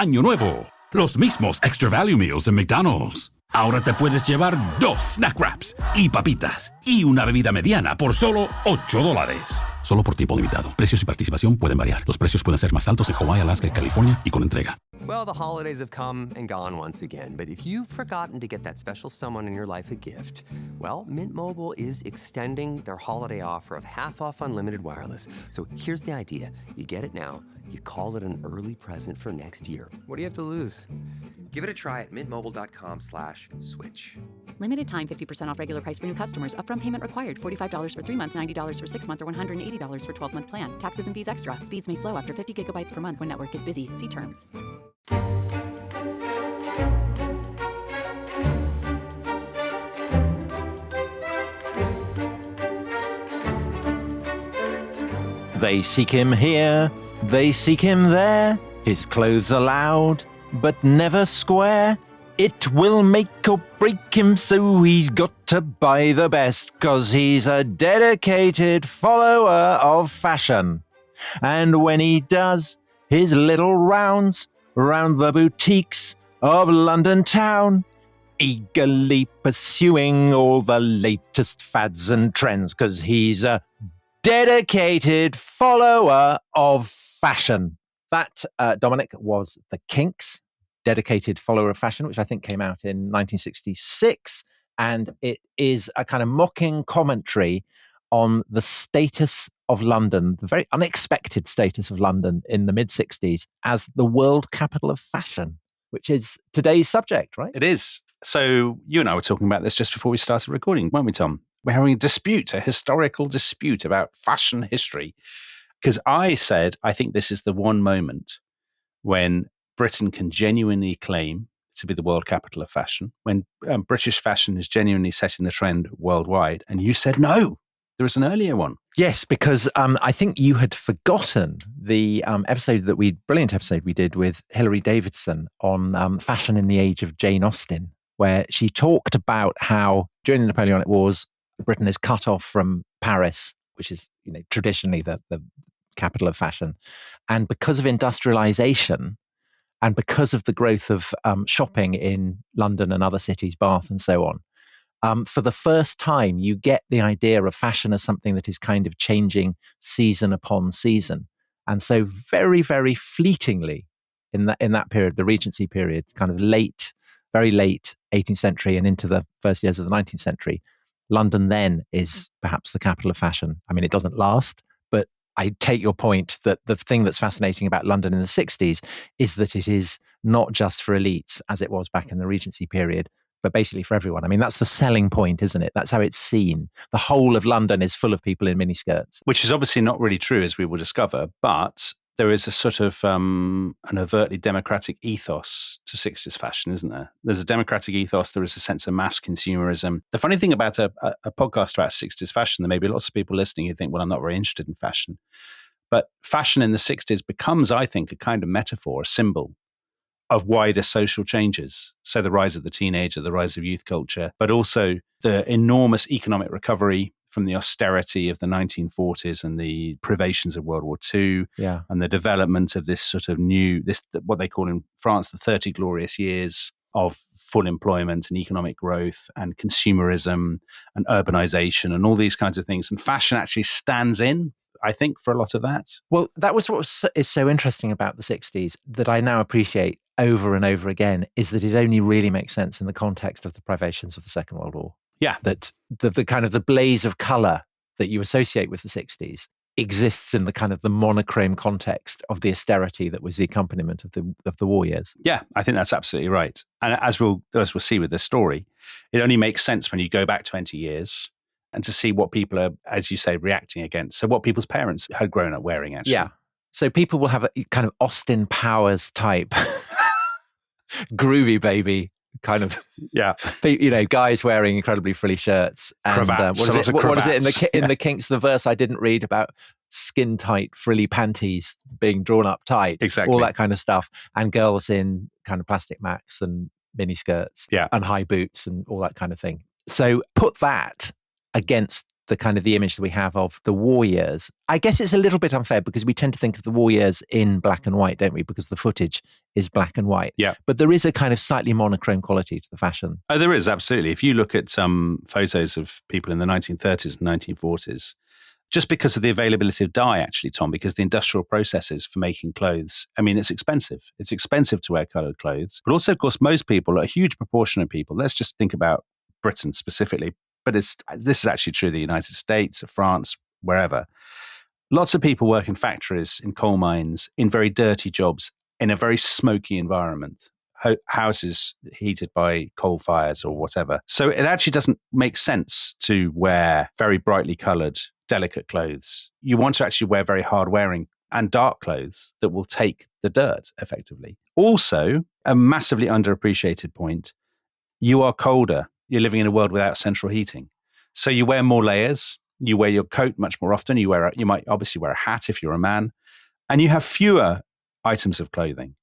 Año Nuevo. Los mismos Extra Value Meals en McDonald's. Ahora te puedes llevar 2 snack wraps y papitas y una bebida mediana por solo $8. Solo por tiempo limitado. Precios y participación pueden variar. Los precios pueden ser más altos en Hawái, Alaska y California y con entrega. Well, the holidays have come and gone once again, but if you've forgotten to get that special someone in your life a gift, well, Mint Mobile is extending their holiday offer of half off unlimited wireless. So here's the idea. You get it now, you call it an early present for next year. What do you have to lose? Give it a try at mintmobile.com/switch. Limited time 50% off regular price for new customers. Upfront payment required. $45 for 3 months, $90 for 6 months, or $180 for 12-month plan. Taxes and fees extra. Speeds may slow after 50 gigabytes per month when network is busy. See terms. They seek him here, they seek him there. His clothes are loud, but never square. It will make or break him, so he's got to buy the best, 'cause he's a dedicated follower of fashion. And when he does his little rounds round the boutiques of London town, eagerly pursuing all the latest fads and trends, 'cause he's a dedicated follower of fashion. That, Dominic, was the Kinks, dedicated follower of fashion, which I think came out in 1966. And it is a kind of mocking commentary on the status of London, the very unexpected status of London in the mid-60s as the world capital of fashion, which is today's subject, right? It is. So you and I were talking about this just before we started recording, weren't we, Tom? We're having a historical dispute about fashion history. Because I said, I think this is the one moment when Britain can genuinely claim to be the world capital of fashion, when British fashion is genuinely setting the trend worldwide. And you said, no, there was an earlier one. Yes, because I think you had forgotten the brilliant episode we did with Hilary Davidson on fashion in the age of Jane Austen, where she talked about how during the Napoleonic Wars, Britain is cut off from Paris, which is traditionally the capital of fashion. And because of industrialization and because of the growth of shopping in London and other cities, Bath and so on, for the first time, you get the idea of fashion as something that is kind of changing season upon season. And so very, very fleetingly in that period, the Regency period, kind of very late 18th century and into the first years of the 19th century, London then is perhaps the capital of fashion. I mean, it doesn't last, but I take your point that the thing that's fascinating about London in the 60s is that it is not just for elites, as it was back in the Regency period, but basically for everyone. I mean, that's the selling point, isn't it? That's how it's seen. The whole of London is full of people in miniskirts. Which is obviously not really true, as we will discover, but there is a sort of an overtly democratic ethos to 60s fashion, isn't there? There's a democratic ethos. There is a sense of mass consumerism. The funny thing about a podcast about 60s fashion, there may be lots of people listening who think, well, I'm not very interested in fashion. But fashion in the 60s becomes, I think, a kind of metaphor, a symbol of wider social changes. So the rise of the teenager, the rise of youth culture, but also the enormous economic recovery from the austerity of the 1940s and the privations of World War II, and the development of this sort of what they call in France, the 30 glorious years of full employment and economic growth and consumerism and urbanization and all these kinds of things. And fashion actually stands in, I think, for a lot of that. Well, that was what is so interesting about the 60s that I now appreciate over and over again, is that it only really makes sense in the context of the privations of the Second World War. Yeah. That the kind of the blaze of color that you associate with the 60s exists in the kind of the monochrome context of the austerity that was the accompaniment of the war years. Yeah, I think that's absolutely right. And as we'll see with this story, it only makes sense when you go back 20 years and to see what people are, as you say, reacting against. So what people's parents had grown up wearing, actually. Yeah. So people will have a kind of Austin Powers type groovy baby kind of, guys wearing incredibly frilly shirts and cravats, what is it in the Kinks, the verse I didn't read about skin tight frilly panties being drawn up tight, exactly, all that kind of stuff, and girls in kind of plastic macs and mini skirts, and high boots and all that kind of thing. So put that against the kind of the image that we have of the war years. I guess it's a little bit unfair because we tend to think of the war years in black and white, don't we? Because the footage is black and white. Yeah. But there is a kind of slightly monochrome quality to the fashion. Oh, there is, absolutely. If you look at some photos of people in the 1930s and 1940s, just because of the availability of dye, actually, Tom, because the industrial processes for making clothes, I mean, it's expensive. It's expensive to wear coloured clothes. But also, of course, most people, a huge proportion of people, let's just think about Britain specifically, but this is actually true of the United States, of France, wherever. Lots of people work in factories, in coal mines, in very dirty jobs, in a very smoky environment. Houses heated by coal fires or whatever. So it actually doesn't make sense to wear very brightly coloured, delicate clothes. You want to actually wear very hard-wearing and dark clothes that will take the dirt effectively. Also, a massively underappreciated point, you are colder. You're living in a world without central heating. So you wear more layers. You wear your coat much more often. You might obviously wear a hat if you're a man. And you have fewer items of clothing.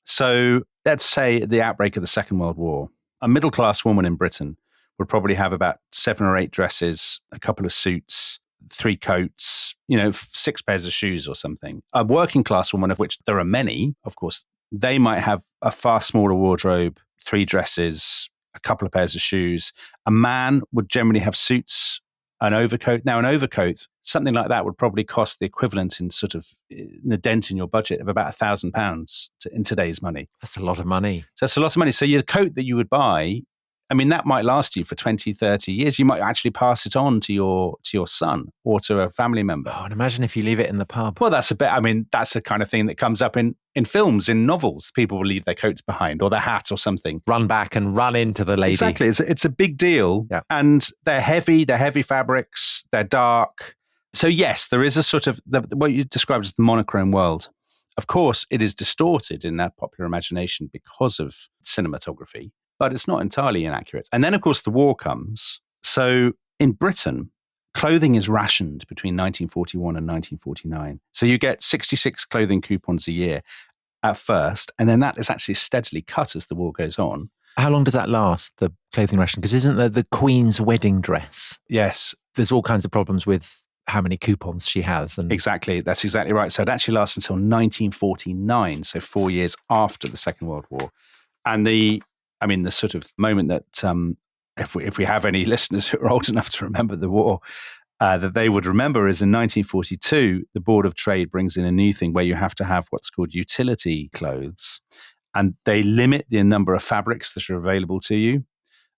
So let's say at the outbreak of the Second World War, a middle-class woman in Britain would probably have about 7 or 8 dresses, a couple of suits, 3 coats, 6 pairs of shoes or something. A working-class woman, of which there are many, of course, they might have a far smaller wardrobe, 3 dresses, a couple of pairs of shoes. A man would generally have suits, an overcoat. Now, an overcoat, something like that would probably cost the equivalent in the dent in your budget of about £1,000 in today's money. That's a lot of money. So that's a lot of money. So your coat that you would buy, I mean, that might last you for 20, 30 years. You might actually pass it on to your son or to a family member. Oh, and imagine if you leave it in the pub. Well, that's the kind of thing that comes up in films, in novels. People will leave their coats behind or their hat or something. Run back and run into the lady. Exactly. It's a big deal. Yeah. And they're heavy fabrics, they're dark. So yes, there is a sort of, what you described as the monochrome world. Of course, it is distorted in that popular imagination because of cinematography, but it's not entirely inaccurate. And then, of course, the war comes. So in Britain, clothing is rationed between 1941 and 1949. So you get 66 clothing coupons a year at first, and then that is actually steadily cut as the war goes on. How long does that last, the clothing ration? Because isn't there the Queen's wedding dress? Yes. There's all kinds of problems with how many coupons she has. And Exactly. That's exactly right. So it actually lasts until 1949, so 4 years after the Second World War. And the sort of moment that, if we have any listeners who are old enough to remember the war, that they would remember is in 1942, the Board of Trade brings in a new thing where you have to have what's called utility clothes. And they limit the number of fabrics that are available to you,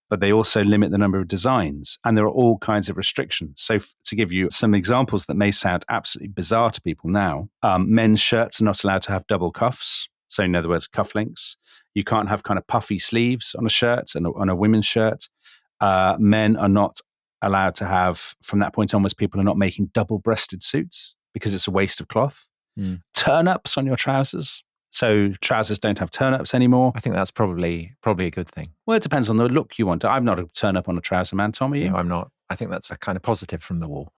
but they also limit the number of designs. And there are all kinds of restrictions. So to give you some examples that may sound absolutely bizarre to people now, men's shirts are not allowed to have double cuffs. So in other words, cufflinks. You can't have kind of puffy sleeves on a shirt and on a women's shirt. Men are not allowed to have, from that point onwards, people are not making double-breasted suits because it's a waste of cloth. Turn-ups on your trousers. So trousers don't have turn-ups anymore. I think that's probably a good thing. Well, it depends on the look you want. I'm not a turn-up on a trouser man, Tom, are you? No, I'm not. I think that's a kind of positive from the war.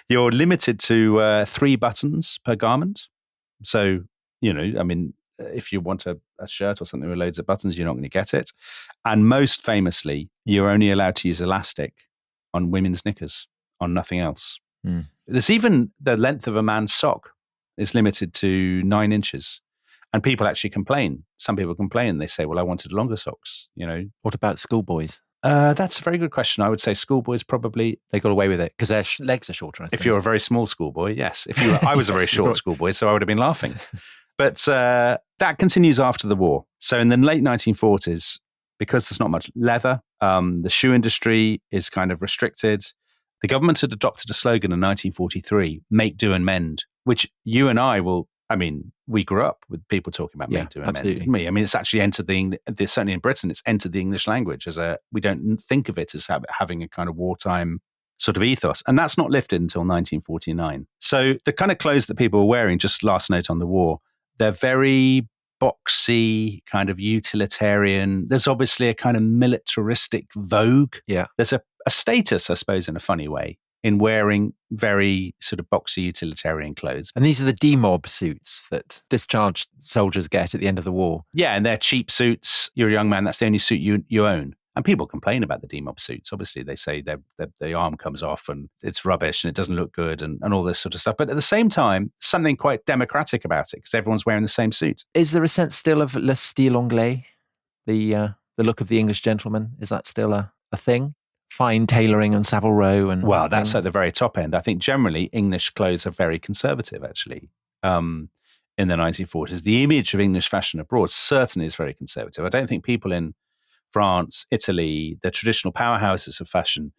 You're limited to 3 buttons per garment. So, if you want a shirt or something with loads of buttons, you're not going to get it. And most famously, you're only allowed to use elastic on women's knickers, on nothing else. There's even the length of a man's sock is limited to 9 inches. And people actually complain. Some people complain. They say, well, I wanted longer socks, What about schoolboys? That's a very good question. I would say schoolboys probably... They got away with it because their legs are shorter, I think. If you're a very small schoolboy, yes. I was a very short schoolboy, so I would have been laughing. But that continues after the war. So in the late 1940s, because there's not much leather, the shoe industry is kind of restricted. The government had adopted a slogan in 1943, make do and mend, which you and I we grew up with people talking about make do and mend, didn't we? I mean, it's actually entered certainly in Britain, it's entered the English language we don't think of it as having a kind of wartime sort of ethos. And that's not lifted until 1949. So the kind of clothes that people were wearing, just last note on the war, they're very boxy, kind of utilitarian. There's obviously a kind of militaristic vogue. Yeah. There's a status, I suppose, in a funny way, in wearing very sort of boxy utilitarian clothes. And these are the demob suits that discharged soldiers get at the end of the war. Yeah, and they're cheap suits. You're a young man, that's the only suit you own. And people complain about the demob suits. Obviously, they say the arm comes off and it's rubbish and it doesn't look good and all this sort of stuff. But at the same time, something quite democratic about it because everyone's wearing the same suit. Is there a sense still of le style anglais, the look of the English gentleman? Is that still a thing? Fine tailoring and Savile Row and well, that's things? at the very top end. I think generally English clothes are very conservative, actually. In the 1940s, the image of English fashion abroad certainly is very conservative. I don't think people in France, Italy, the traditional powerhouses of fashion,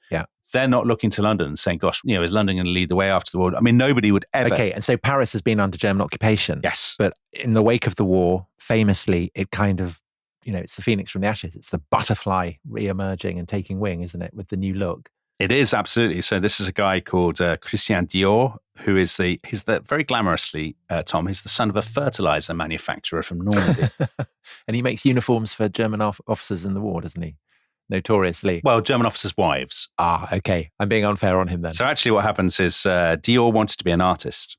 they're not looking to London and saying, gosh, is London going to lead the way after the war? I mean, nobody would ever. Okay, and so Paris has been under German occupation. Yes. But in the wake of the war, famously, it kind of, it's the phoenix from the ashes. It's the butterfly re-emerging and taking wing, isn't it, with the new look? It is, absolutely. So this is a guy called Christian Dior, who he's the very glamorously, Tom, he's the son of a fertilizer manufacturer from Normandy. And he makes uniforms for German officers in the war, doesn't he? Notoriously. Well, German officers' wives. Ah, okay. I'm being unfair on him then. So actually what happens is Dior wanted to be an artist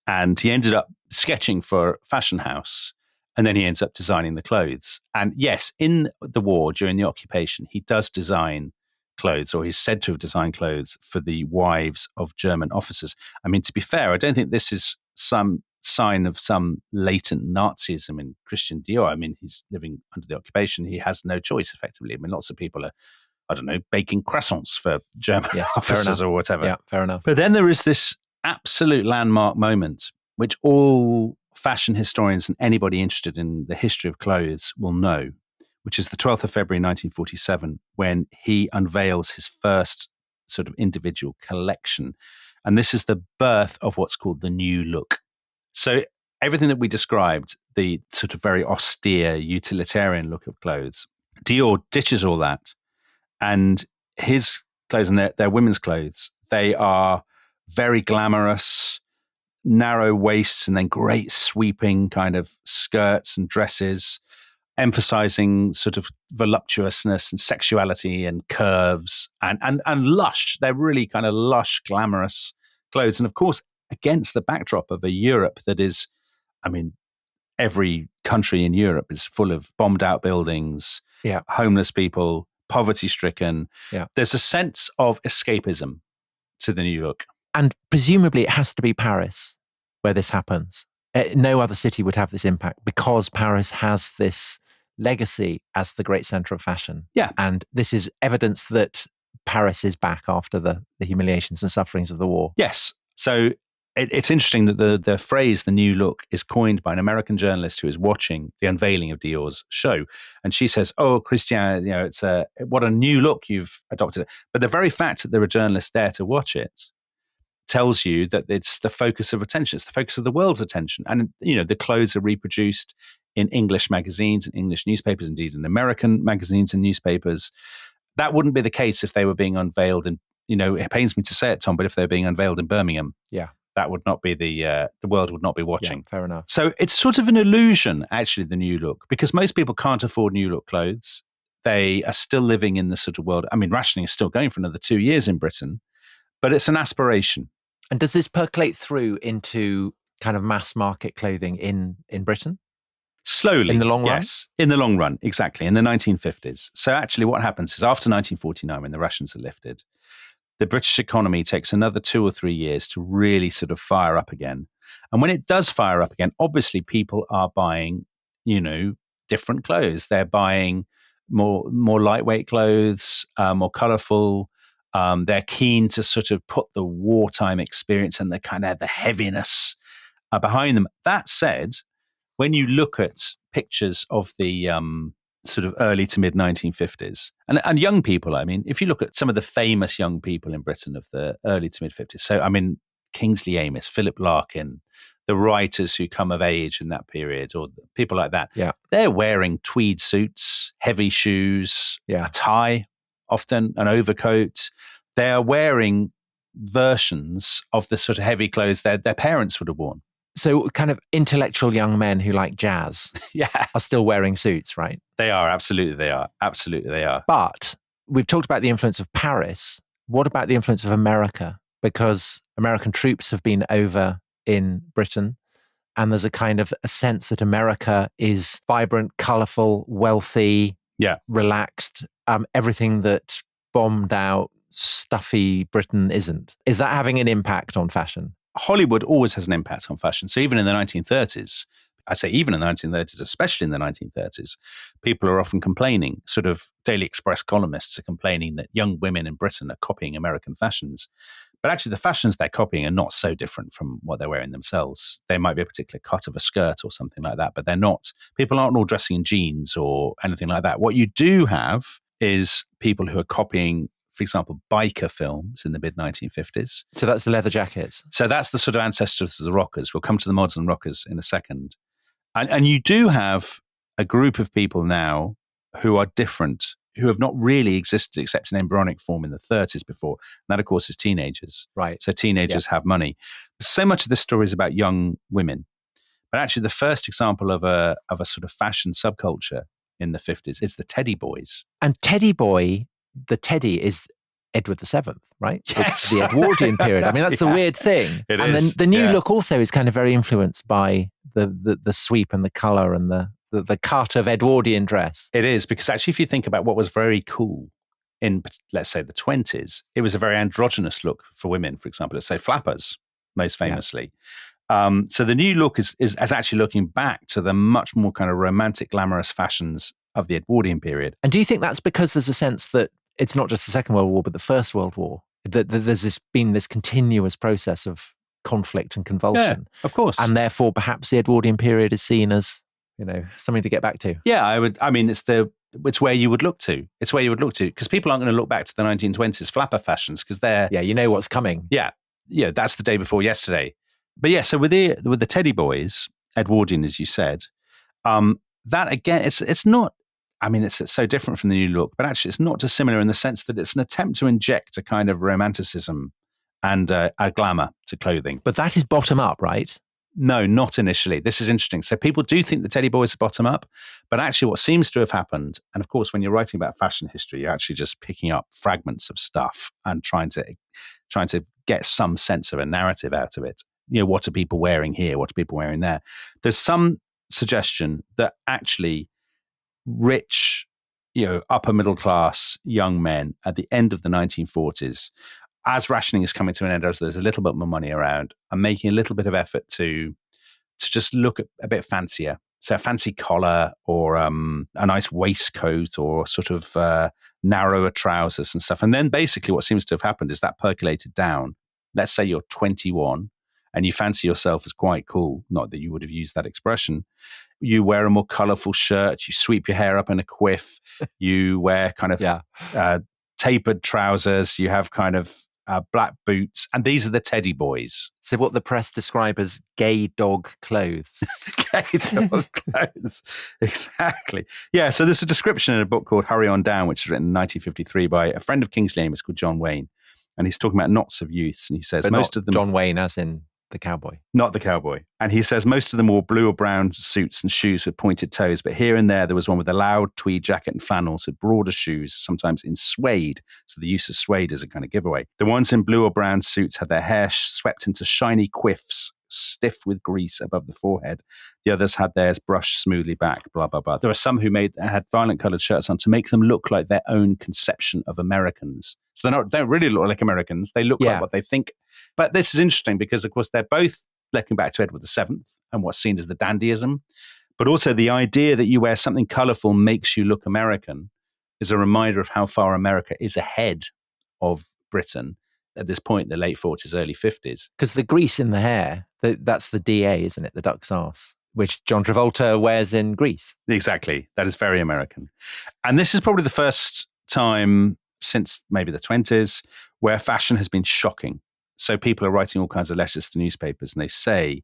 and he ended up sketching for a fashion house and then he ends up designing the clothes. And yes, in the war, during the occupation, he does design clothes, or he's said to have designed clothes for the wives of German officers. I mean, to be fair, I don't think this is some sign of some latent Nazism in Christian Dior. I mean, he's living under the occupation. He has no choice, effectively. I mean, lots of people are, I don't know, baking croissants for German officers or whatever. Yeah, fair enough. But then there is this absolute landmark moment, which all fashion historians and anybody interested in the history of clothes will know, which is the 12th of February, 1947, when he unveils his first sort of individual collection. And this is the birth of what's called the new look. So everything that we described, the sort of very austere, utilitarian look of clothes, Dior ditches all that. And his clothes, and they're women's clothes, they are very glamorous, narrow waists, and then great sweeping kind of skirts and dresses, emphasizing sort of voluptuousness and sexuality and curves and lush. They're really kind of lush, glamorous clothes. And of course, against the backdrop of a Europe that is, I mean, every country in Europe is full of bombed out buildings, homeless people, poverty stricken. Yeah. There's a sense of escapism to the new look. And presumably it has to be Paris where this happens. No other city would have this impact because Paris has this legacy as the great centre of fashion. Yeah. And this is evidence that Paris is back after the humiliations and sufferings of the war. Yes. So it's interesting that the phrase, the new look, is coined by an American journalist who is watching the unveiling of Dior's show. And she says, oh, Christian, what a new look you've adopted. But the very fact that there are journalists there to watch it tells you that it's the focus of attention. It's the focus of the world's attention. And, the clothes are reproduced in English magazines and English newspapers, indeed in American magazines and newspapers. That wouldn't be the case if they were being unveiled in, it pains me to say it, Tom, but if they're being unveiled in Birmingham, that would not be the world would not be watching. Yeah, fair enough. So it's sort of an illusion, actually, the new look, because most people can't afford new look clothes. They are still living in the sort of world. I mean, rationing is still going for another 2 years in Britain, but it's an aspiration. And does this percolate through into kind of mass market clothing in Britain? Slowly. In the long run? Yes, in the long run, exactly, in the 1950s. So actually what happens is after 1949, when the rations are lifted, the British economy takes another 2 or 3 years to really sort of fire up again. And when it does fire up again, obviously people are buying, different clothes. They're buying more lightweight clothes, more colourful. They're keen to sort of put the wartime experience and the kind of the heaviness behind them. That said, when you look at pictures of the sort of early to mid 1950s and young people, I mean, if you look at some of the famous young people in Britain of the early to mid 50s, so I mean, Kingsley Amis, Philip Larkin, the writers who come of age in that period, or people like that, they're wearing tweed suits, heavy shoes, a tie, often an overcoat. They are wearing versions of the sort of heavy clothes their parents would have worn. So kind of intellectual young men who like jazz are still wearing suits, right? They are. Absolutely, they are. Absolutely, they are. But we've talked about the influence of Paris. What about the influence of America? Because American troops have been over in Britain, and there's a kind of a sense that America is vibrant, colourful, wealthy, relaxed, everything that bombed out, stuffy Britain isn't? Is that having an impact on fashion? Hollywood always has an impact on fashion. So even in the 1930s, I say even in the 1930s, especially in the 1930s, people are often complaining, sort of Daily Express columnists are complaining that young women in Britain are copying American fashions. But actually the fashions they're copying are not so different from what they're wearing themselves. They might be a particular cut of a skirt or something like that, but they're not. People aren't all dressing in jeans or anything like that. What you do have is people who are copying, for example, biker films in the mid-1950s. So that's the leather jackets. So that's the sort of ancestors of the rockers. We'll come to the modern rockers in a second. And you do have a group of people now who are different, who have not really existed except in embryonic form in the 30s before. And that, of course, is teenagers. Right. So teenagers have money. So much of this story is about young women. But actually, the first example of a sort of fashion subculture in the 50s is the Teddy Boys. And Teddy Boy, the Teddy is Edward VII, right? Yes. It's the Edwardian period. I mean, that's the weird thing. It and is. Then the new look also is kind of very influenced by the sweep and the colour and the cut of Edwardian dress. It is, because actually if you think about what was very cool in, let's say, the 20s, it was a very androgynous look for women, for example. Let's say flappers, most famously. Yeah. So the new look is actually looking back to the much more kind of romantic, glamorous fashions of the Edwardian period. And do you think that's because there's a sense that it's not just the Second World War, but the First World War, that there's been this continuous process of conflict and convulsion? Yeah, of course. And therefore, perhaps the Edwardian period is seen as, something to get back to. Yeah, it's where you would look to. It's where you would look to, because people aren't going to look back to the 1920s flapper fashions because they're... Yeah, you know what's coming. Yeah, that's the day before yesterday. But yeah, so with the Teddy Boys, Edwardian, as you said, that again, it's not... I mean, it's so different from the new look, but actually it's not dissimilar in the sense that it's an attempt to inject a kind of romanticism and a glamour to clothing. But that is bottom up, right? No, not initially. This is interesting. So people do think the Teddy Boys are bottom up, but actually what seems to have happened, and of course, when you're writing about fashion history, you're actually just picking up fragments of stuff and trying to get some sense of a narrative out of it. What are people wearing here? What are people wearing there? There's some suggestion that actually rich, upper middle class young men at the end of the 1940s, as rationing is coming to an end, as there's a little bit more money around, are making a little bit of effort to just look a bit fancier. So a fancy collar or a nice waistcoat or sort of narrower trousers and stuff. And then basically what seems to have happened is that percolated down. Let's say you're 21 and you fancy yourself as quite cool. Not that you would have used that expression. You wear a more colourful shirt. You sweep your hair up in a quiff. You wear kind of tapered trousers. You have kind of black boots. And these are the Teddy Boys. So what the press describe as gay dog clothes. Gay dog clothes. Exactly. Yeah, so there's a description in a book called Hurry On Down, which was written in 1953 by a friend of Kingsley Amis called John Wayne. And he's talking about knots of youths. And he says most of them... John Wayne as in... the cowboy. Not the cowboy. And he says most of them wore blue or brown suits and shoes with pointed toes, but here and there was one with a loud tweed jacket and flannels with broader shoes, sometimes in suede. So the use of suede is a kind of giveaway. The ones in blue or brown suits had their hair swept into shiny quiffs, stiff with grease above the forehead. The others had theirs brushed smoothly back, blah, blah, blah. There were some who had violent coloured shirts on to make them look like their own conception of Americans. So they don't really look like Americans. They look like what they think. But this is interesting because, of course, they're both looking back to Edward VII and what's seen as the dandyism. But also the idea that you wear something colourful makes you look American is a reminder of how far America is ahead of Britain at this point in the late 40s, early 50s. Because the grease in the hair, that's the DA, isn't it? The duck's arse, which John Travolta wears in Grease. Exactly. That is very American. And this is probably the first time since maybe the 20s where fashion has been shocking. So people are writing all kinds of letters to newspapers and they say,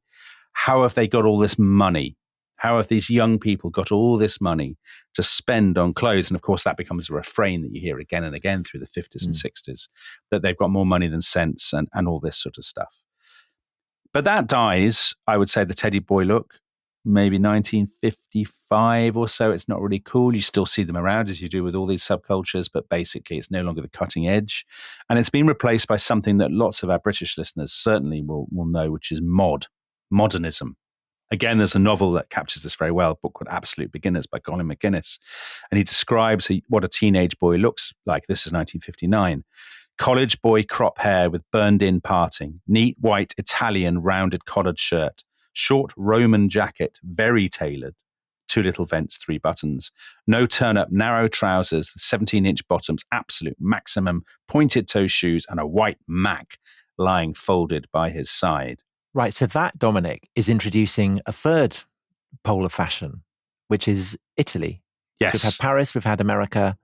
how have they got all this money? How have these young people got all this money to spend on clothes? And of course, that becomes a refrain that you hear again and again through the 50s and 60s, that they've got more money than sense and all this sort of stuff. But that dies, I would say, the Teddy Boy look, maybe 1955 or so. It's not really cool. You still see them around as you do with all these subcultures, but basically it's no longer the cutting edge. And it's been replaced by something that lots of our British listeners certainly will know, which is modernism. Again, there's a novel that captures this very well, a book called Absolute Beginners by Colin McGuinness. And he describes what a teenage boy looks like. This is 1959. College boy crop hair with burned-in parting, neat white Italian rounded collared shirt, short Roman jacket, very tailored, 2 little vents, 3 buttons, no turn-up, narrow trousers with 17-inch bottoms, absolute maximum, pointed toe shoes, and a white Mac lying folded by his side. Right, so that, Dominic, is introducing a third pole of fashion, which is Italy. Yes. So we've had Paris, we've had America,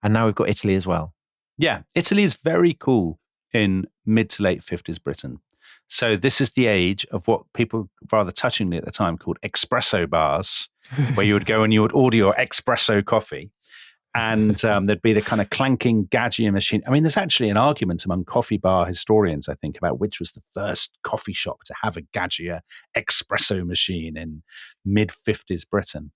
and now we've got Italy as well. Yeah, Italy is very cool in mid to late 50s Britain. So this is the age of what people rather touchingly at the time called espresso bars, where you would go and you would order your espresso coffee. And there'd be the kind of clanking Gaggia machine. I mean, there's actually an argument among coffee bar historians, I think, about which was the first coffee shop to have a Gaggia espresso machine in mid-50s Britain.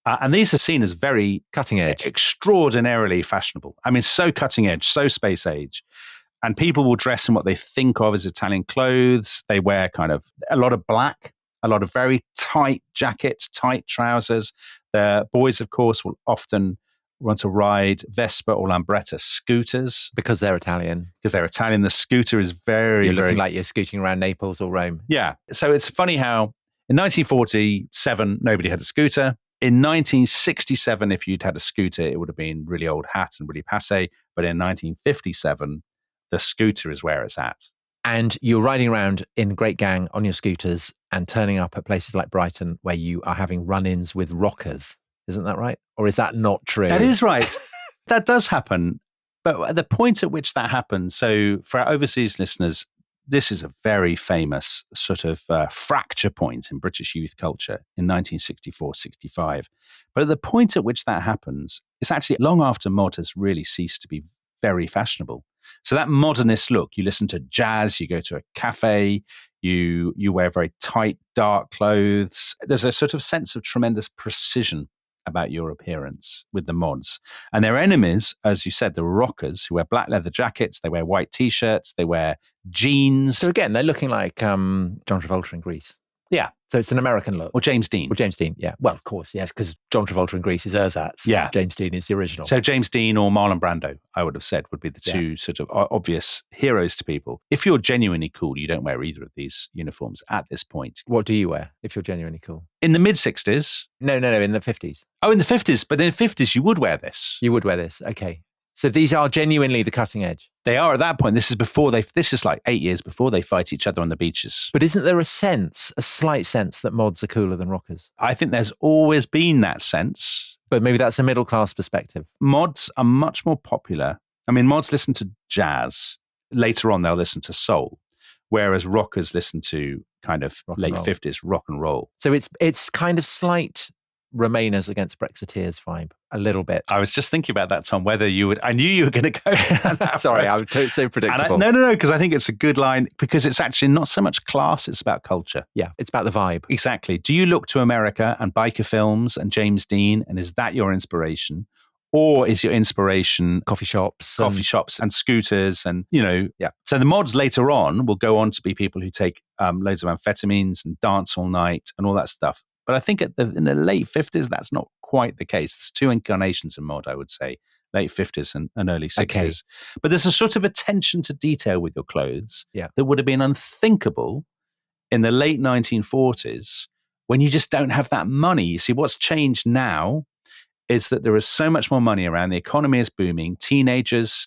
And these are seen as very cutting edge, extraordinarily fashionable. I mean, so cutting edge, so space age. And people will dress in what they think of as Italian clothes. They wear kind of a lot of black, a lot of very tight jackets, tight trousers. The boys, of course, will often want to ride Vespa or Lambretta scooters. Because they're Italian. Because they're Italian. The scooter is very, You're looking very... like you're scooting around Naples or Rome. Yeah. So it's funny how in 1947, nobody had a scooter. In 1967, if you'd had a scooter, it would have been really old hat and really passé. But in 1957, the scooter is where it's at. And you're riding around in great gang on your scooters and turning up at places like Brighton where you are having run-ins with rockers. Isn't that right? Or is that not true? That is right. That does happen. But at the point at which that happens, so for our overseas listeners, this is a very famous sort of fracture point in British youth culture in 1964-65. But at the point at which that happens, it's actually long after mod has really ceased to be very fashionable. So that modernist look, you listen to jazz, you go to a cafe, you wear very tight, dark clothes. There's a sort of sense of tremendous precision about your appearance with the mods. And their enemies, as you said, the rockers, who wear black leather jackets, they wear white T-shirts, they wear jeans. So again, they're looking like John Travolta in Grease. Yeah. So it's an American look. Or James Dean. Yeah. Well, of course, yes, because John Travolta in Grease is ersatz. Yeah. James Dean is the original. So James Dean or Marlon Brando, I would have said, would be the two sort of obvious heroes to people. If you're genuinely cool, you don't wear either of these uniforms at this point. What do you wear if you're genuinely cool? In the mid-60s. No, in the 50s. Oh, in the 50s. But in the 50s, you would wear this. You would wear this. Okay. So these are genuinely the cutting edge. They are at that point. This is like 8 years before they fight each other on the beaches. But isn't there a slight sense that mods are cooler than rockers? I think there's always been that sense. But maybe that's a middle class perspective. Mods are much more popular. I mean, mods listen to jazz. Later on, they'll listen to soul. Whereas rockers listen to kind of late 50s rock and roll. So it's kind of slight Remainers against Brexiteers vibe, a little bit. I was just thinking about that, Tom, whether you would... I knew you were going to go down that Sorry, road. I'm so predictable. No, because I think it's a good line, because it's actually not so much class, it's about culture. Yeah, it's about the vibe. Exactly. Do you look to America and biker films and James Dean, and is that your inspiration? Or is your inspiration coffee shops and scooters and, yeah. So the mods later on will go on to be people who take loads of amphetamines and dance all night and all that stuff. But I think in the late 50s, that's not quite the case. There's two incarnations of mod, I would say, late 50s and early 60s. Okay. But there's a sort of attention to detail with your clothes that would have been unthinkable in the late 1940s when you just don't have that money. You see, what's changed now is that there is so much more money around. The economy is booming. Teenagers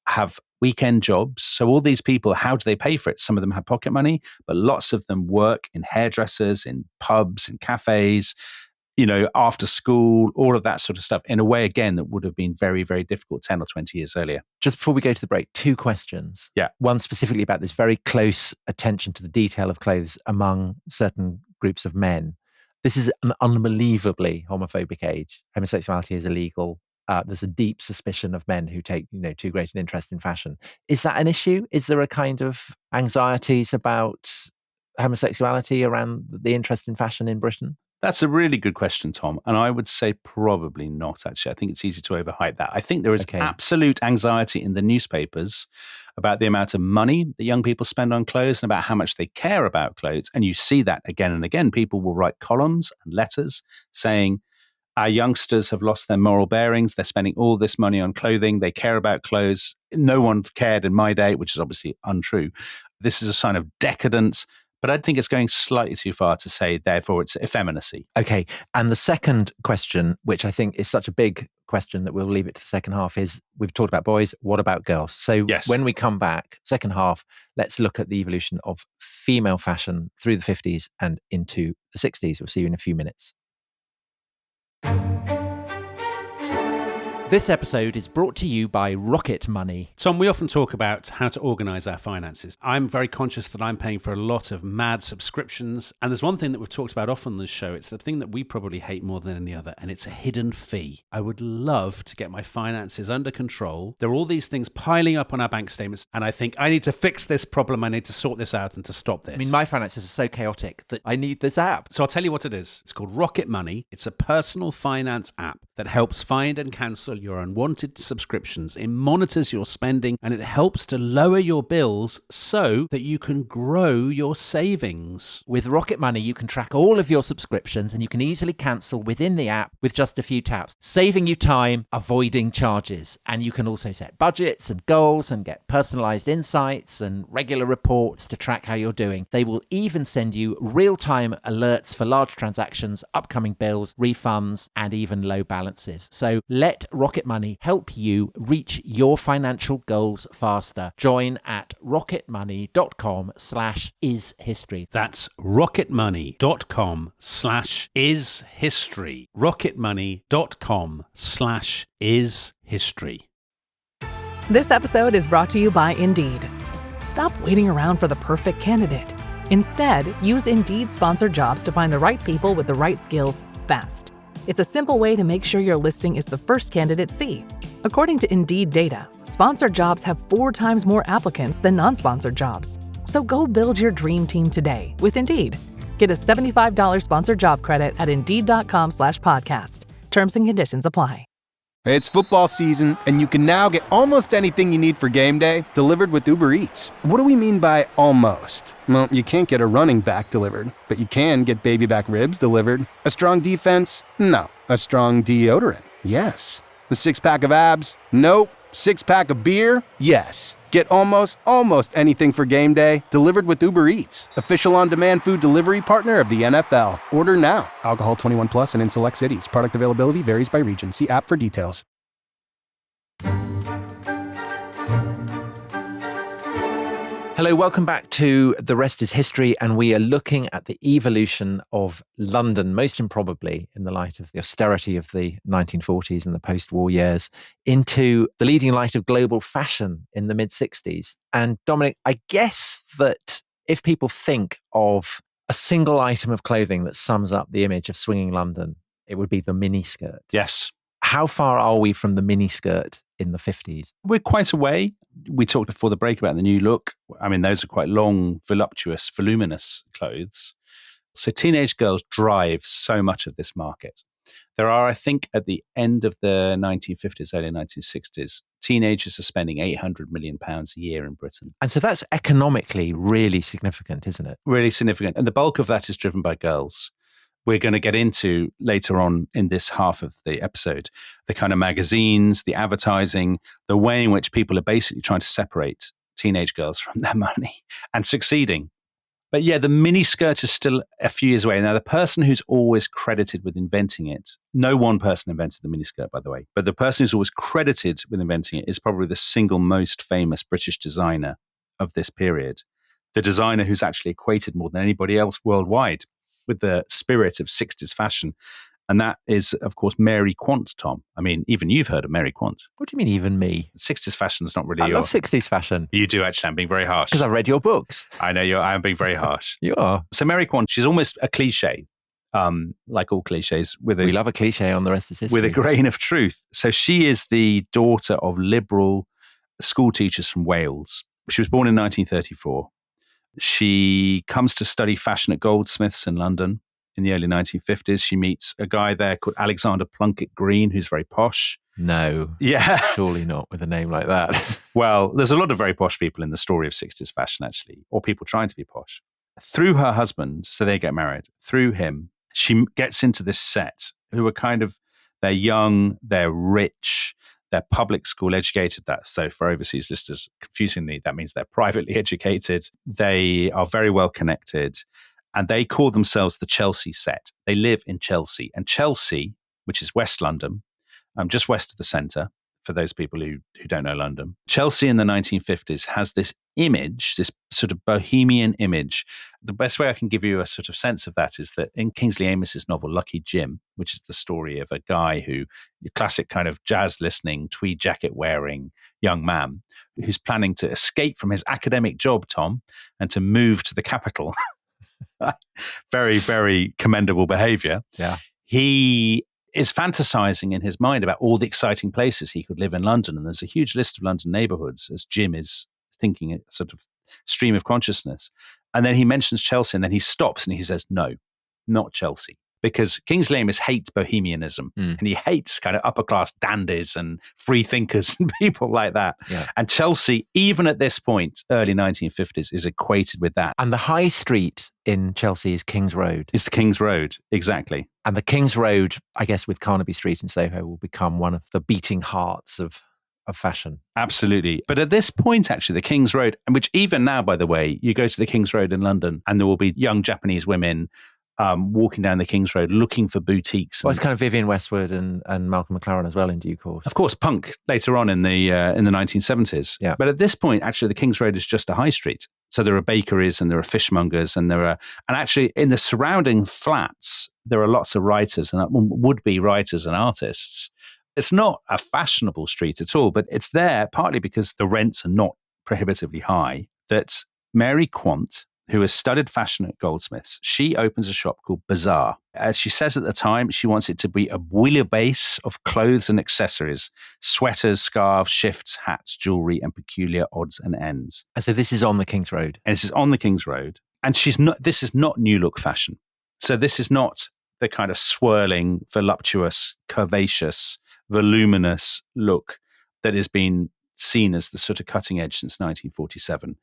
have weekend jobs. So all these people, how do they pay for it? Some of them have pocket money, but lots of them work in hairdressers, in pubs, in cafes, after school, all of that sort of stuff, in a way, again, that would have been very, very difficult 10 or 20 years earlier. Just before we go to the break, 2 questions. Yeah. One specifically about this very close attention to the detail of clothes among certain groups of men. This is an unbelievably homophobic age. Homosexuality is illegal. There's a deep suspicion of men who take, too great an interest in fashion. Is that an issue? Is there a kind of anxieties about homosexuality around the interest in fashion in Britain? That's a really good question, Tom. And I would say probably not, actually. I think it's easy to overhype that. I think there is absolute anxiety in the newspapers about the amount of money that young people spend on clothes and about how much they care about clothes. And you see that again and again. People will write columns and letters saying, our youngsters have lost their moral bearings. They're spending all this money on clothing. They care about clothes. No one cared in my day, which is obviously untrue. This is a sign of decadence. But I think it's going slightly too far to say, therefore, it's effeminacy. Okay. And the second question, which I think is such a big question that we'll leave it to the second half, is we've talked about boys. What about girls? So when we come back, second half, let's look at the evolution of female fashion through the 50s and into the 60s. We'll see you in a few minutes. This episode is brought to you by Rocket Money. Tom, we often talk about how to organise our finances. I'm very conscious that I'm paying for a lot of mad subscriptions. And there's one thing that we've talked about often on this show. It's the thing that we probably hate more than any other, and it's a hidden fee. I would love to get my finances under control. There are all these things piling up on our bank statements, and I think I need to fix this problem. I need to sort this out and to stop this. I mean, my finances are so chaotic that I need this app. So I'll tell you what it is. It's called Rocket Money. It's a personal finance app that helps find and cancel your unwanted subscriptions. It monitors your spending and it helps to lower your bills so that you can grow your savings. With Rocket Money, you can track all of your subscriptions and you can easily cancel within the app with just a few taps, saving you time, avoiding charges. And you can also set budgets and goals and get personalized insights and regular reports to track how you're doing. They will even send you real-time alerts for large transactions, upcoming bills, refunds, and even low balances. So let Rocket Money help you reach your financial goals faster. Join at rocketmoney.com/ishistory. That's rocketmoney.com/ishistory. rocketmoney.com/ishistory. This episode is brought to you by Indeed. Stop waiting around for the perfect candidate. Instead, use Indeed sponsored jobs to find the right people with the right skills fast. It's a simple way to make sure your listing is the first candidates see. According to Indeed data, sponsored jobs have 4 times more applicants than non-sponsored jobs. So go build your dream team today with Indeed. Get a $75 sponsored job credit at Indeed.com/podcast. Terms and conditions apply. It's football season, and you can now get almost anything you need for game day delivered with Uber Eats. What do we mean by almost? Well, you can't get a running back delivered, but you can get baby back ribs delivered. A strong defense? No. A strong deodorant? Yes. A 6-pack of abs? Nope. 6-pack of beer? Yes. Get almost anything for game day delivered with Uber Eats, official on-demand food delivery partner of the NFL. Order now. Alcohol 21 plus and in select cities. Product availability varies by region. See app for details. Hello, welcome back to The Rest is History, and we are looking at the evolution of London, most improbably in the light of the austerity of the 1940s and the post-war years, into the leading light of global fashion in the mid-60s. And Dominic, I guess that if people think of a single item of clothing that sums up the image of swinging London, it would be the miniskirt. Yes. How far are we from the miniskirt in the 50s? We're quite away. We talked before the break about the new look. I mean, those are quite long, voluptuous, voluminous clothes. So teenage girls drive so much of this market. There are, I think, at the end of the 1950s, early 1960s, teenagers are spending £800 million a year in Britain. And so that's economically really significant, isn't it? Really significant. And the bulk of that is driven by girls. We're going to get into later on in this half of the episode, the kind of magazines, the advertising, the way in which people are basically trying to separate teenage girls from their money and succeeding. But yeah, the miniskirt is still a few years away. Now, the person who's always credited with inventing it, no one person invented the miniskirt, by the way, but the person who's always credited with inventing it is probably the single most famous British designer of this period. The designer who's actually equated more than anybody else worldwide with the spirit of 60s fashion. And that is, of course, Mary Quant, Tom. I mean, even you've heard of Mary Quant. What do you mean, even me? 60s fashion's not really I love 60s fashion. You do, actually. I'm being very harsh. Because I've read your books. I know I'm being very harsh. You are. So Mary Quant, she's almost a cliche, like all cliches. We love a cliche on The Rest is History. With a grain of truth. So she is the daughter of liberal school teachers from Wales. She was born in 1934. She comes to study fashion at Goldsmiths in London in the early 1950s. She meets a guy there called Alexander Plunkett Green, who's very posh. No. Yeah. Surely not with a name like that. Well, there's a lot of very posh people in the story of 60s fashion, actually, or people trying to be posh. Through her husband, so they get married, through him, she gets into this set who are kind of, they're young, they're rich, they're public school educated. So for overseas listeners, confusingly, that means they're privately educated. They are very well connected, and they call themselves the Chelsea set. They live in Chelsea, and Chelsea, which is West London, just west of the centre, for those people who don't know London. Chelsea in the 1950s has this image, this sort of bohemian image. The best way I can give you a sort of sense of that is that in Kingsley Amis's novel, Lucky Jim, which is the story of a guy who, your classic kind of jazz listening, tweed jacket wearing young man who's planning to escape from his academic job, Tom, and to move to the capital. Very, very commendable behavior. Yeah. He is fantasizing in his mind about all the exciting places he could live in London. And there's a huge list of London neighborhoods as Jim is thinking a sort of stream of consciousness. And then he mentions Chelsea, and then he stops and he says, no, not Chelsea. Because Kingsley Amis hates bohemianism and he hates kind of upper class dandies and free thinkers and people like that. Yeah. And Chelsea, even at this point, early 1950s, is equated with that. And the high street in Chelsea is King's Road. It's the King's Road, exactly. And the King's Road, I guess with Carnaby Street in Soho, will become one of the beating hearts of fashion. Absolutely. But at this point, actually, the King's Road, which even now, by the way, you go to the King's Road in London and there will be young Japanese women walking down the King's Road looking for boutiques. Well, it's kind of Vivienne Westwood and Malcolm McLaren as well in due course. Of course, punk later on in the 1970s. Yeah. But at this point, actually, the King's Road is just a high street. So there are bakeries and there are fishmongers and actually in the surrounding flats, there are lots of writers and would-be writers and artists. It's not a fashionable street at all, but it's there partly because the rents are not prohibitively high, that Mary Quant, who has studied fashion at Goldsmiths, she opens a shop called Bazaar. As she says at the time, she wants it to be a bouillabaisse of clothes and accessories, sweaters, scarves, shifts, hats, jewellery, and peculiar odds and ends. And so this is on the King's Road. And this is on the King's Road. And this is not new look fashion. So this is not the kind of swirling, voluptuous, curvaceous, voluminous look that has been seen as the sort of cutting edge since 1947.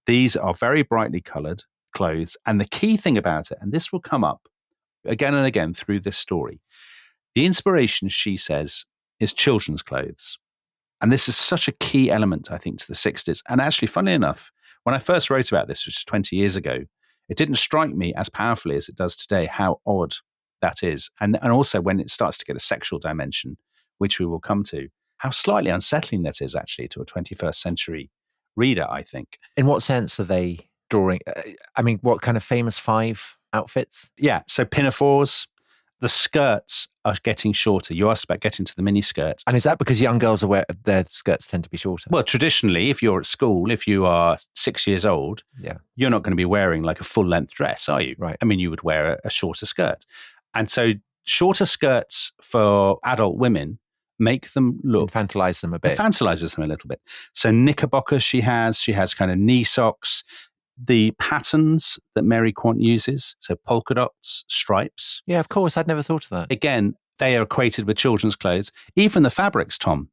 These are very brightly coloured clothes. And the key thing about it, and this will come up again and again through this story, the inspiration, she says, is children's clothes. And this is such a key element, I think, to the 60s. And actually, funnily enough, when I first wrote about this, which was 20 years ago, it didn't strike me as powerfully as it does today how odd that is. And also when it starts to get a sexual dimension, which we will come to, how slightly unsettling that is actually to a 21st century reader, I think. In what sense are they drawing? I mean, what kind of famous 5 outfits? Yeah, so pinafores, the skirts are getting shorter. You asked about getting to the mini skirt. And is that because young girls their skirts tend to be shorter? Well, traditionally, if you're at school, if you are 6 years old, you're not going to be wearing like a full length dress, are you? Right. I mean, you would wear a shorter skirt. And so shorter skirts for adult women make them look... Infantilize them a bit. Infantilizes them a little bit. So knickerbockers she has kind of knee socks. The patterns that Mary Quant uses, so polka dots, stripes. Yeah, of course. I'd never thought of that. Again, they are equated with children's clothes. Even the fabrics, Tom,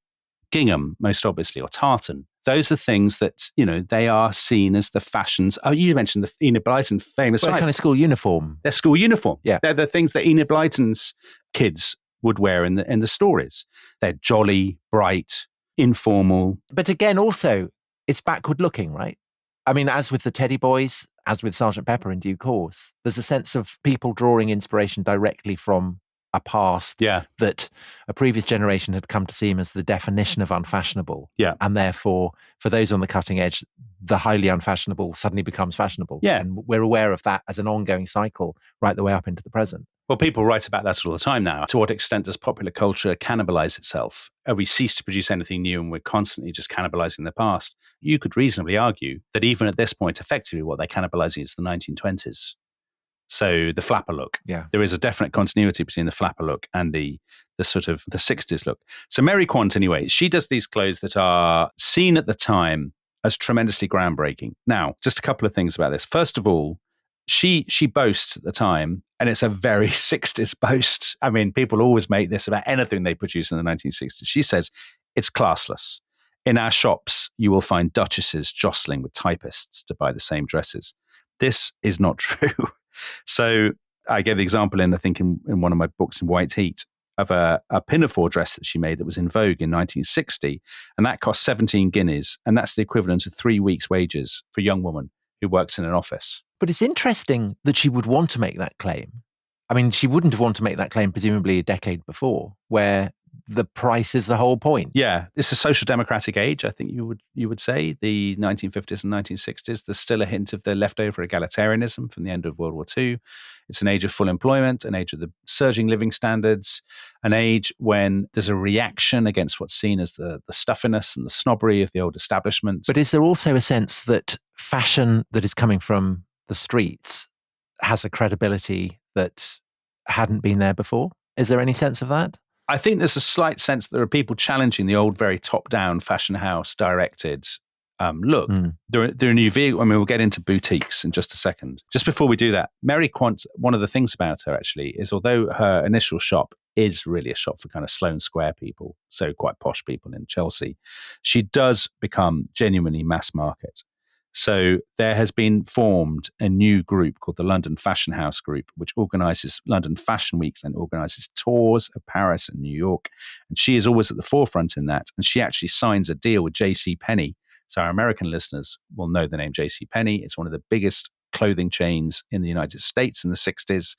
gingham, most obviously, or tartan. Those are things that, they are seen as the fashions. Oh, you mentioned the Enid Blyton famous... Well, kind of school uniform. They're school uniform. Yeah. They're the things that Enid Blyton's kids would wear in the stories. They're jolly, bright, informal. But again, also, it's backward looking, right? I mean, as with the Teddy Boys, as with Sgt. Pepper in due course, there's a sense of people drawing inspiration directly from a past that a previous generation had come to see as the definition of unfashionable. Yeah. And therefore, for those on the cutting edge, the highly unfashionable suddenly becomes fashionable. Yeah. And we're aware of that as an ongoing cycle right the way up into the present. Well, people write about that all the time now. To what extent does popular culture cannibalize itself? We cease to produce anything new and we're constantly just cannibalizing the past. You could reasonably argue that even at this point, effectively what they're cannibalizing is the 1920s. So the flapper look. Yeah. There is a definite continuity between the flapper look and the sort of the 60s look. So Mary Quant, anyway, she does these clothes that are seen at the time as tremendously groundbreaking. Now, just a couple of things about this. First of all, she boasts at the time, and it's a very 60s boast. I mean, people always make this about anything they produce in the 1960s. She says, it's classless. In our shops, you will find duchesses jostling with typists to buy the same dresses. This is not true. So I gave the example I think in one of my books in White Heat of a pinafore dress that she made that was in vogue in 1960. And that cost 17 guineas. And that's the equivalent of 3 weeks' wages for a young woman who works in an office. But it's interesting that she would want to make that claim. I mean, she wouldn't have wanted to make that claim presumably a decade before, where the price is the whole point. Yeah, it's a social democratic age, I think you would say, the 1950s and 1960s. There's still a hint of the leftover egalitarianism from the end of World War II. It's an age of full employment, an age of the surging living standards, an age when there's a reaction against what's seen as the stuffiness and the snobbery of the old establishment. But is there also a sense that fashion that is coming from the streets has a credibility that hadn't been there before? Is there any sense of that? I think there's a slight sense that there are people challenging the old, very top-down fashion house directed look. There are new vehicles. I mean, we'll get into boutiques in just a second. Just before we do that, Mary Quant, one of the things about her actually is, although her initial shop is really a shop for kind of Sloane Square people, so quite posh people in Chelsea, she does become genuinely mass market. So there has been formed a new group called the London Fashion House Group, which organises London Fashion Weeks and organises tours of Paris and New York. And she is always at the forefront in that. And she actually signs a deal with J.C. Penney. So our American listeners will know the name J.C. Penney. It's one of the biggest clothing chains in the United States in the 60s.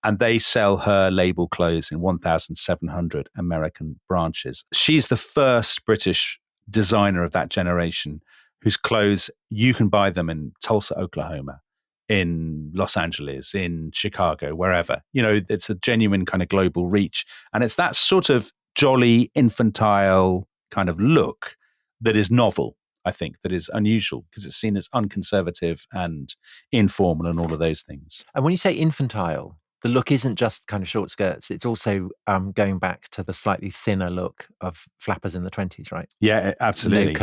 And they sell her label clothes in 1,700 American branches. She's the first British designer of that generation whose clothes, you can buy them in Tulsa, Oklahoma, in Los Angeles, in Chicago, wherever. You know, it's a genuine kind of global reach. And it's that sort of jolly, infantile kind of look that is novel, I think, that is unusual, because it's seen as unconservative and informal and all of those things. And when you say infantile, the look isn't just kind of short skirts. It's also going back to the slightly thinner look of flappers in the 20s, right? Yeah, absolutely.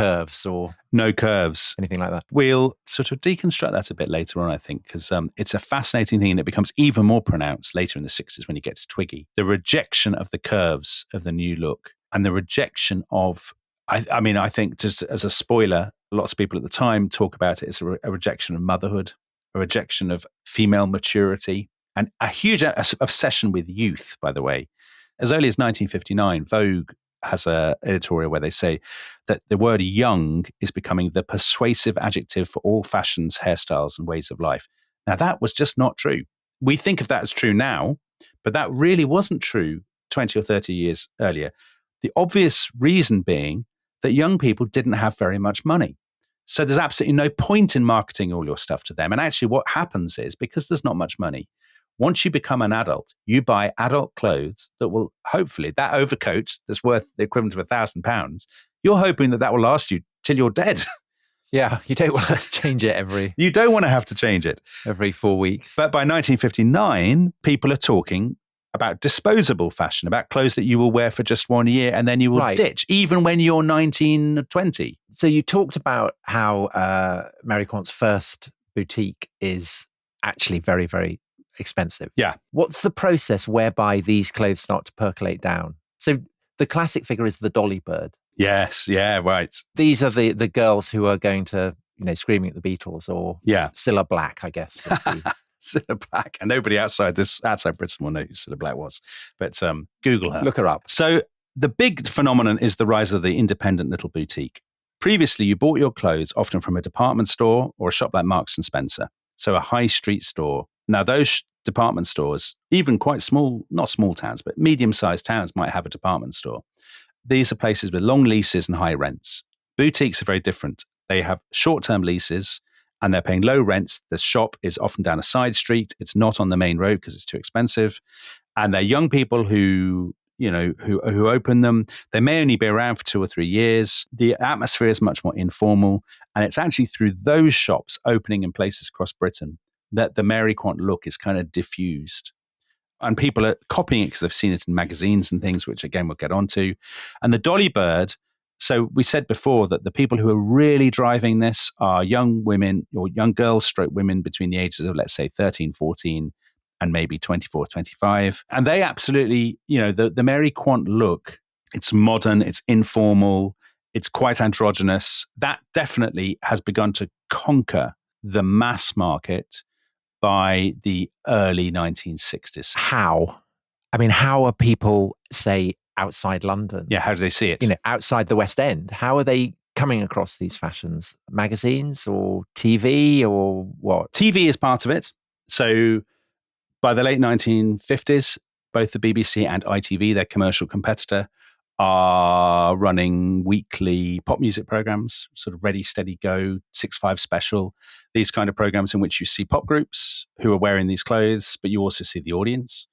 No curves. Anything like that. We'll sort of deconstruct that a bit later on, I think, because it's a fascinating thing, and it becomes even more pronounced later in the 60s when you get to Twiggy. The rejection of the curves of the new look and the rejection of, I mean, I think just as a spoiler, lots of people at the time talk about it as a rejection of motherhood, a rejection of female maturity, and a huge obsession with youth, by the way. As early as 1959, Vogue has an editorial where they say that the word young is becoming the persuasive adjective for all fashions, hairstyles, and ways of life. Now, that was just not true. We think of that as true now, but that really wasn't true 20 or 30 years earlier. The obvious reason being that young people didn't have very much money. So there's absolutely no point in marketing all your stuff to them. And actually what happens is, because there's not much money, once you become an adult, you buy adult clothes that will hopefully, that overcoat that's worth the equivalent of £1,000, you're hoping that will last you till you're dead. Yeah, you don't want to change it You don't want to have to change it every 4 weeks. But by 1959, people are talking about disposable fashion, about clothes that you will wear for just 1 year and then you will ditch, even when you're 19 or 20. So you talked about how Mary Quant's first boutique is actually very, very expensive. Yeah. What's the process whereby these clothes start to percolate down? So the classic figure is the dolly bird. Yes. Yeah. Right. These are the girls who are going to, screaming at the Beatles, or Cilla Black, I guess. Cilla Black. And nobody outside Britain will know who Cilla Black was. But Google her. Look her up. So the big phenomenon is the rise of the independent little boutique. Previously, you bought your clothes often from a department store or a shop like Marks and Spencer. So a high street store. Now, those department stores, even quite small, not small towns, but medium-sized towns might have a department store. These are places with long leases and high rents. Boutiques are very different. They have short-term leases and they're paying low rents. The shop is often down a side street. It's not on the main road because it's too expensive. And they're young people who open them. They may only be around for 2 or 3 years. The atmosphere is much more informal. And it's actually through those shops opening in places across Britain that the Mary Quant look is kind of diffused. And people are copying it because they've seen it in magazines and things, which again we'll get onto. And the dolly bird So we said before that the people who are really driving this are young women or young girls stroke women between the ages of, let's say, 13, 14 and maybe 24, 25. And they absolutely, the Mary Quant look, it's modern, it's informal, it's quite androgynous. That definitely has begun to conquer the mass market by the early 1960s. How? I mean, how are people, say, outside London? Yeah, how do they see it? Outside the West End. How are they coming across these fashions? Magazines or TV or what? TV is part of it. So by the late 1950s, both the BBC and ITV, their commercial competitor, are running weekly pop music programs, sort of Ready, Steady, Go, 6-5 Special, these kind of programs in which you see pop groups who are wearing these clothes, but you also see the audience.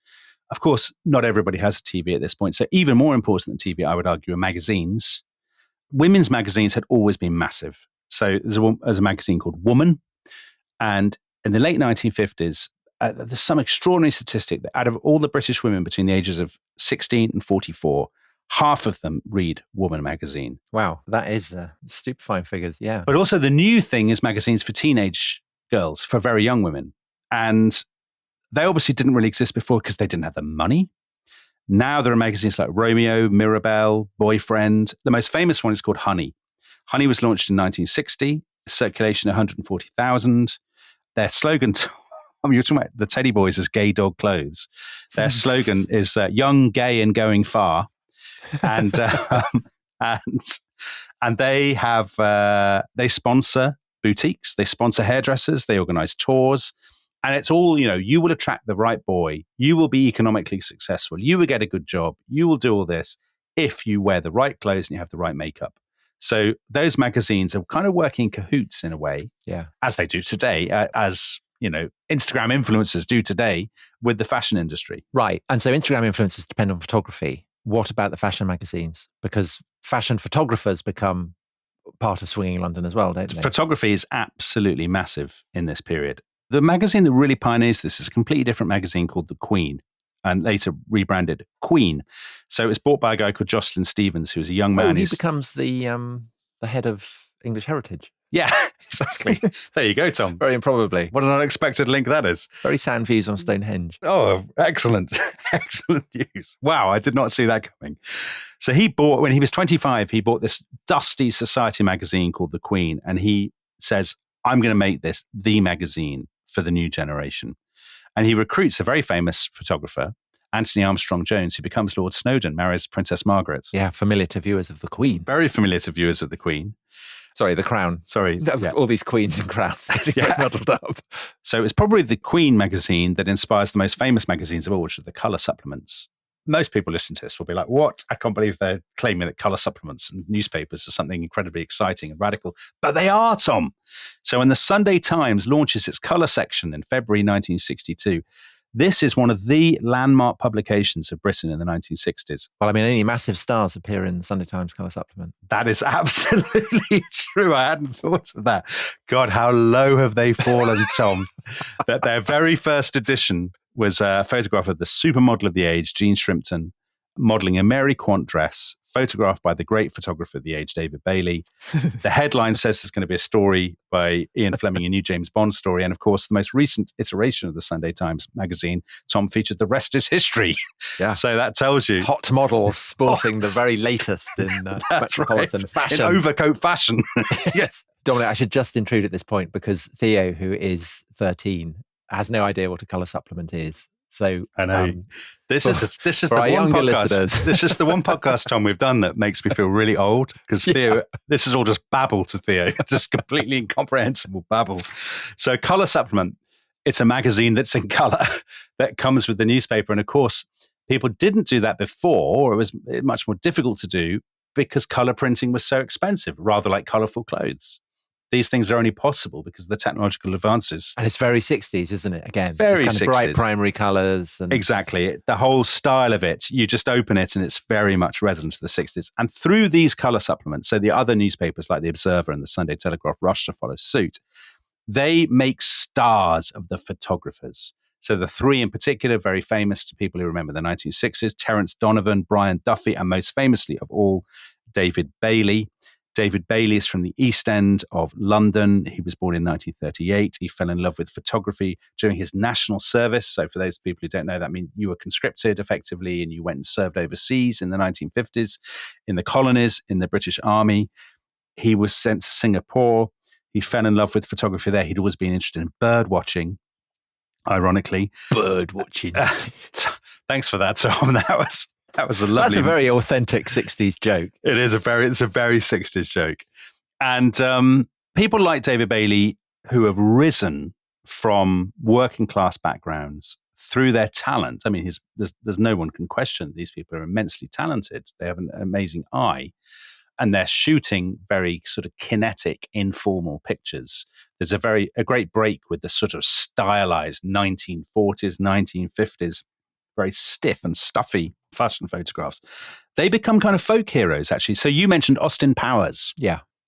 Of course, not everybody has a TV at this point. So even more important than TV, I would argue, are magazines. Women's magazines had always been massive. So there's a magazine called Woman. And in the late 1950s, there's some extraordinary statistic that out of all the British women between the ages of 16 and 44, half of them read Woman magazine. Wow, that is stupefying figures, yeah. But also the new thing is magazines for teenage girls, for very young women. And they obviously didn't really exist before because they didn't have the money. Now there are magazines like Romeo, Mirabelle, Boyfriend. The most famous one is called Honey. Honey was launched in 1960, circulation 140,000. Their slogan, you're talking about the Teddy Boys as gay dog clothes. Their slogan is young, gay, and going far. And they have they sponsor boutiques, they sponsor hairdressers, they organize tours. And it's all, you will attract the right boy. You will be economically successful. You will get a good job. You will do all this if you wear the right clothes and you have the right makeup. So those magazines are kind of working in cahoots in a way, as they do today, as Instagram influencers do today with the fashion industry. Right. And so Instagram influencers depend on photography. What about the fashion magazines? Because fashion photographers become part of swinging London as well, don't they? Photography is absolutely massive in this period. The magazine that really pioneers this is a completely different magazine called The Queen, and later rebranded Queen. So it was bought by a guy called Jocelyn Stevens, who was a young man. Oh, he becomes the head of English Heritage. Yeah, exactly. There you go, Tom. Very improbably. What an unexpected link that is. Very sound views on Stonehenge. Oh, excellent. Excellent news. Wow, I did not see that coming. So when he was 25, he bought this dusty society magazine called The Queen, and he says, I'm going to make this the magazine for the new generation. And he recruits a very famous photographer, Anthony Armstrong-Jones, who becomes Lord Snowdon, marries Princess Margaret. Yeah, familiar to viewers of The Queen. Very familiar to viewers of The Queen. Sorry, The Crown. Sorry. Yeah. All these queens and crowns getting muddled up. So it's probably the Queen magazine that inspires the most famous magazines of all, which are the colour supplements. Most people listening to this will be like, what? I can't believe they're claiming that colour supplements and newspapers are something incredibly exciting and radical. But they are, Tom. So when the Sunday Times launches its colour section in February 1962, this is one of the landmark publications of Britain in the 1960s. Well, I mean, only massive stars appear in the Sunday Times colour supplement. That is absolutely true. I hadn't thought of that. God, how low have they fallen, Tom? That their very first edition was a photograph of the supermodel of the age, Jean Shrimpton, modelling a Mary Quant dress, photographed by the great photographer of the age, David Bailey. The headline says there's going to be a story by Ian Fleming, a new James Bond story. And of course, the most recent iteration of the Sunday Times magazine, Tom, featured The Rest is History. Yeah. So that tells you. Hot models sporting the very latest in metropolitan fashion. In overcoat fashion. Yes. Dominic, I should just intrude at this point because Theo, who is 13, has no idea what a colour supplement is. So I know this is the one younger podcast. Listeners. This is the one podcast, Tom, we've done that makes me feel really old because Theo, this is all just babble to Theo, just completely incomprehensible babble. So, Colour Supplement, it's a magazine that's in colour that comes with the newspaper, and of course, people didn't do that before, or it was much more difficult to do because colour printing was so expensive, rather like colourful clothes. These things are only possible because of the technological advances. And it's very 60s, isn't it? Again, it's very kind 60s. Of bright primary colours. And exactly. The whole style of it, you just open it and it's very much resonant to the 60s. And through these colour supplements, so the other newspapers like The Observer and the Sunday Telegraph rush to follow suit, they make stars of the photographers. So the three in particular, very famous to people who remember the 1960s, Terence Donovan, Brian Duffy, and most famously of all, David Bailey. David Bailey is from the East End of London. He was born in 1938. He fell in love with photography during his national service. So for those people who don't know, that means you were conscripted effectively and you went and served overseas in the 1950s, in the colonies, in the British Army. He was sent to Singapore. He fell in love with photography there. He'd always been interested in bird watching, ironically. Bird watching. Thanks for that, Tom. That was a lovely... That's a very authentic 60s joke. It's a very 60s joke. And people like David Bailey who have risen from working class backgrounds through their talent. I mean, there's no one can question these people are immensely talented. They have an amazing eye. And they're shooting very sort of kinetic, informal pictures. There's a great break with the sort of stylized 1940s, 1950s, very stiff and stuffy fashion photographs. They become kind of folk heroes, actually. So you mentioned Austin Powers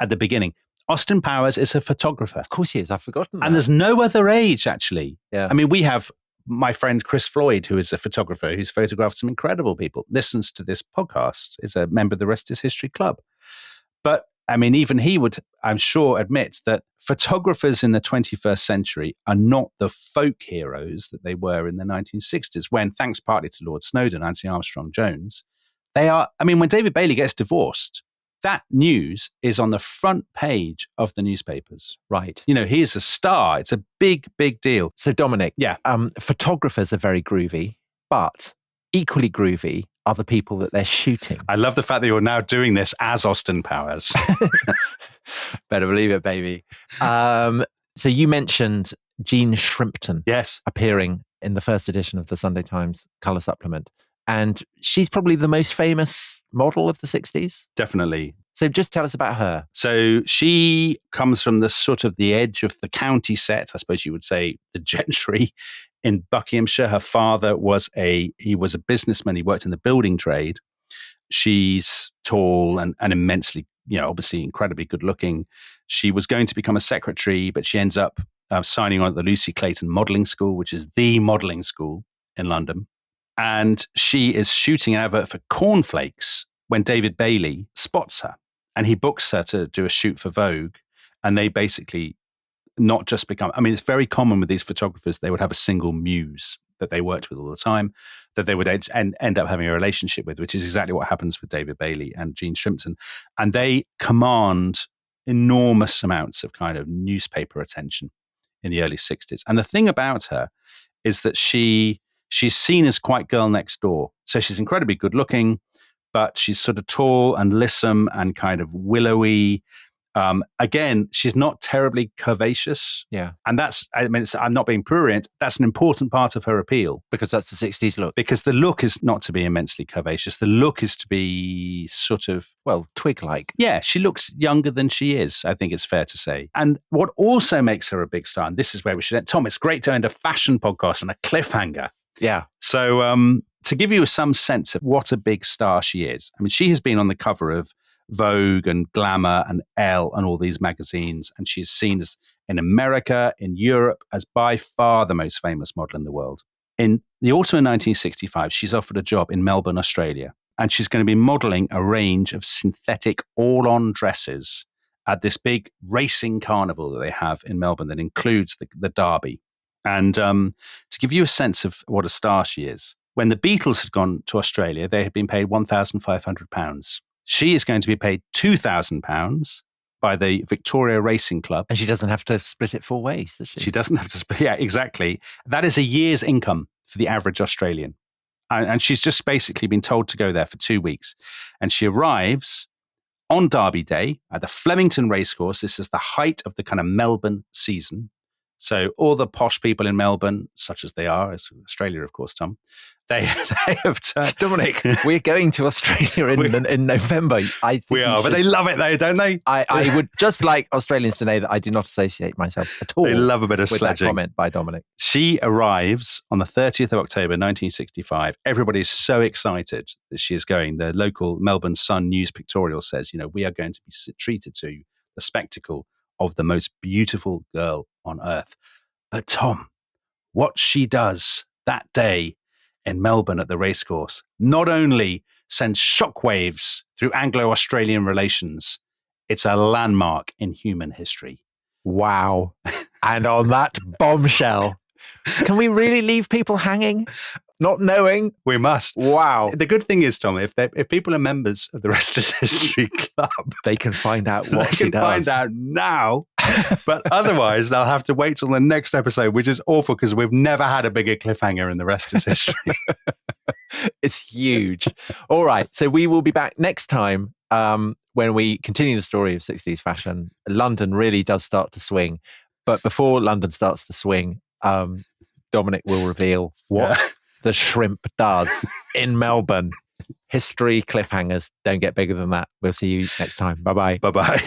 at the beginning. Austin Powers is a photographer. Of course he is. I've forgotten that. And there's no other age, actually. Yeah. I mean, we have my friend Chris Floyd, who is a photographer who's photographed some incredible people, listens to this podcast, is a member of the Rest is History Club. But I mean, even he would, I'm sure, admit that photographers in the 21st century are not the folk heroes that they were in the 1960s, when, thanks partly to Lord Snowdon, Nancy Armstrong-Jones, they are, I mean, when David Bailey gets divorced, that news is on the front page of the newspapers. Right. You know, he's a star. It's a big, big deal. So, Dominic, yeah, photographers are very groovy, but equally groovy are the people that they're shooting. I love the fact that you're now doing this as Austin Powers. Better believe it, baby. So you mentioned Jean Shrimpton. Yes. Appearing in the first edition of the Sunday Times colour supplement. And she's probably the most famous model of the 60s. Definitely. So just tell us about her. So she comes from the sort of the edge of the county set, I suppose you would say, the gentry in Buckinghamshire. Her father was a businessman. He worked in the building trade. She's tall and immensely, you know, obviously incredibly good looking. She was going to become a secretary, but she ends up signing on at the Lucy Clayton Modelling School, which is the modelling school in London. And she is shooting an advert for cornflakes when David Bailey spots her. And he books her to do a shoot for Vogue. And they basically not just become, I mean, it's very common with these photographers, they would have a single muse that they worked with all the time, that they would end up having a relationship with, which is exactly what happens with David Bailey and Jean Shrimpton. And they command enormous amounts of kind of newspaper attention in the early 60s. And the thing about her is that she's seen as quite girl next door. So she's incredibly good looking, but she's sort of tall and lissom and kind of willowy. Again, she's not terribly curvaceous. Yeah. And that's, I mean, I'm not being prurient. That's an important part of her appeal. Because that's the 60s look. Because the look is not to be immensely curvaceous. The look is to be sort of... Well, twig-like. Yeah, she looks younger than she is, I think it's fair to say. And what also makes her a big star, and this is where we should end. Tom, it's great to end a fashion podcast on a cliffhanger. Yeah. So to give you some sense of what a big star she is, I mean, she has been on the cover of Vogue and Glamour and Elle and all these magazines, and she's seen as in America, in Europe, as by far the most famous model in the world. In the autumn of 1965, she's offered a job in Melbourne, Australia, and she's going to be modeling a range of synthetic all-on dresses at this big racing carnival that they have in Melbourne that includes the Derby. And to give you a sense of what a star she is, when the Beatles had gone to Australia, they had been paid £1,500. She is going to be paid £2,000 by the Victoria Racing Club. And she doesn't have to split it 4 ways, does she? She doesn't have to split, yeah, exactly. That is a year's income for the average Australian. And she's just basically been told to go there for 2 weeks. And she arrives on Derby Day at the Flemington Racecourse. This is the height of the kind of Melbourne season. So all the posh people in Melbourne, such as they are, as Australia, of course, Tom, they have turned... Dominic, we're going to Australia in November. We are, but they love it though, don't they? I would just like Australians to know that I do not associate myself at all. They love a bit of with sledging. That comment by Dominic. She arrives on the 30th of October, 1965. Everybody is so excited that she is going. The local Melbourne Sun News pictorial says, you know, we are going to be treated to the spectacle of the most beautiful girl on earth. But Tom, what she does that day in Melbourne at the racecourse not only sends shockwaves through Anglo-Australian relations, it's a landmark in human history. Wow. And on that bombshell, can we really leave people hanging? Not knowing? We must. Wow. The good thing is, Tom, if people are members of the Rest is History Club, they can find out what she does. They can find out now. But otherwise, they'll have to wait till the next episode, which is awful because we've never had a bigger cliffhanger in the Rest is History. It's huge. All right. So we will be back next time when we continue the story of 60s fashion. London really does start to swing. But before London starts to swing, Dominic will reveal what the shrimp does in Melbourne. History cliffhangers don't get bigger than that. We'll see you next time. Bye-bye. Bye-bye.